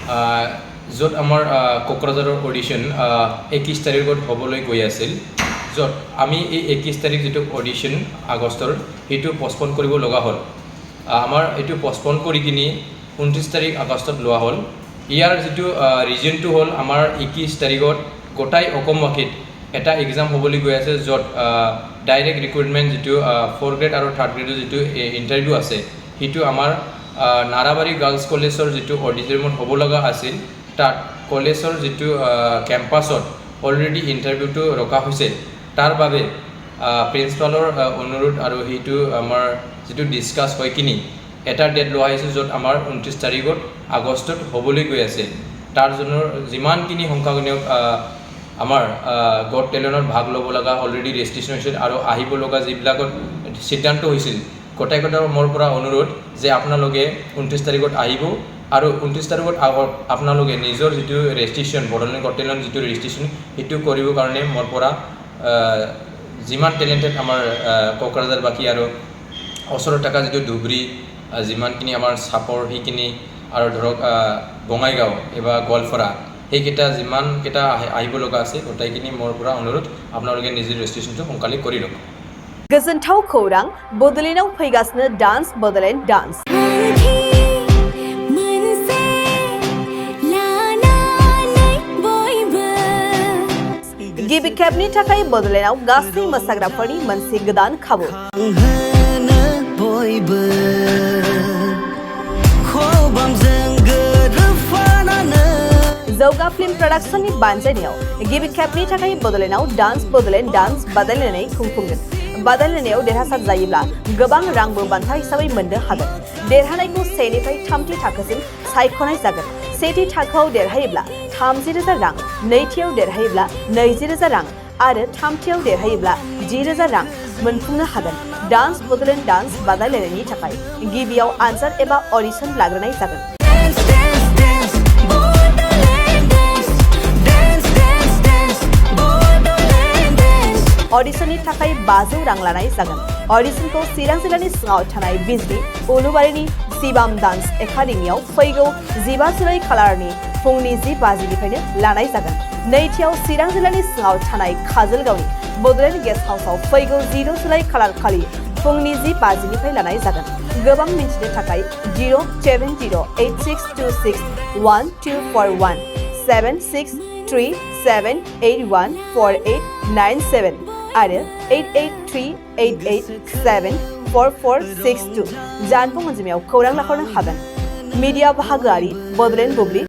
য'ত আমাৰ কোকৰাঝাৰৰ অডিশ্যন 21 তাৰিখত হ'বলৈ গৈ আছিল য'ত আমি এই 21 তাৰিখ যিটো অডিশ্যন আগষ্টৰ সেইটো পষ্টপন কৰিব লগা হ'ল আমাৰ এইটো পষ্টপন কৰি কিনি 29 তাৰিখ আগষ্টত লোৱা হ'ল ইয়াৰ যিটো ৰিজনটো হ'ল আমাৰ 21 তাৰিখত গোটাই অসমবাসীত এটা এক্সাম হ'বলৈ গৈ আছে য'ত ডাইৰেক্ট ৰিক্ৰুটমেণ্ট যিটো 4 গ্ৰেড আৰু 3rd গ্ৰেডৰ যিটো ইণ্টাৰভিউ আছে সেইটো আমাৰ নাৰাবাৰী গাৰ্লছ কলেজৰ যিটো অডিটৰিয়ামত হ'ব লগা আছিল তাত কলেজৰ যিটো কেম্পাছত অলৰেডি ইণ্টাৰভিউটো ৰখা হৈছে তাৰ বাবে প্ৰিন্সিপালৰ অনুৰোধ আৰু সেইটো আমাৰ যিটো ডিছকাছ হৈ কিনি এটা ডেট লোৱা হৈছে য'ত আমাৰ 29 তাৰিখত আগষ্টত হ'বলৈ গৈ আছে তাৰ জন্য যিমানখিনি সংখ্যাগণিক আমাৰ গট টেলেণ্টত ভাগ ল'ব লগা অলৰেডি ৰেজিষ্ট্ৰেশ্যন হৈছিল আৰু আহিব লগা যিবিলাকত সিদ্ধান্ত হৈছিল গোটেইকেইটাৰ মোৰ পৰা অনুৰোধ যে আপোনালোকে 29 তাৰিখত আহিব আৰু 29 তাৰিখত আগত আপোনালোকে নিজৰ যিটো ৰেজিষ্ট্ৰেশ্যন বড়োলেণ্ড গট টেলেণ্ট যিটো ৰেজিষ্ট্ৰেশ্যন সেইটো কৰিব কাৰণে মোৰ পৰা যিমান টেলেণ্টেড আমাৰ কোকৰাঝাৰবাসী আৰু ওচৰত থকা যিটো ধুবুৰী যিমানখিনি আমাৰ চাপৰ সেইখিনি আৰু ধৰক বঙাইগাঁও এবা গোৱালপাৰা সেইকেইটা যিমানকেইটা আহিব লগা আছে গোটেইখিনি মোৰ পৰা অনুৰোধ আপোনালোকে নিজৰ ৰেজিষ্ট্ৰেশ্যনটো সোনকালে কৰি লওক गोजोनथाव खौरां बड'लेण्डआव फैगासिनो डान्स बड'लेण्ड डान्स गिबि खेबनि थाखाय बड'लेण्डआव गासै मोसाग्राफोरनि मोनसे गोदान खाबु जौगा फिल्म प्रडाक्शननि बानजायनायाव गिबि खेबनि थाखाय बड'लेण्डआव डान्स बड'लेण्ड डान्स बादायलायनाय खुंफुंगोन बादायलायनायाव देरहासार जायोब्ला गोबां रांबो बान्था हिसाबै मोननो हागोन देरहानायखौ 1 निफ्राय 3थि थाखोसिम सायख'नाय जागोन 1थि थाखोआव देरहायोब्ला 30,000 रां नैथियाव देरहायोब्ला 20,000 रां आरो 3थियाव देरहायोब्ला 10,000 रां मोनफुंनो हागोन डान्स बड'लेण्ड डान्स बादायलायनायनि थाखाय गिबियाव आनजाद एबा अडिशन लाग्रोनाय जागोन अडिशननि थाखाय 500 रां लानाय जागोन अडिशनखौ चिरां जिल्लानि सिङाव थानाय बिजनी उलुबारिनि शिबाम डान्स एकाडेमियाव फैगौ 15 जुलाइ खालारनि फुंनि 10:50 निफ्रायनो लानाय जागोन नैथियाव चिरां जिल्लानि सिङाव थानाय काजलगावनि बड'लेण्ड गेस्ट हाउसआव फैगौ 10 जुलाइ खालार खालि फुंनि 10:50 निफ्राय लानाय जागोन गोबां मिन्थिनो थाखाय 07086261241 7637814897 आरो 8838874462 जानबुं अनजिमायाव खौरां लाहरनो हागोन मीडिया बाहागोआरि बड'लेण्ड बुब्लि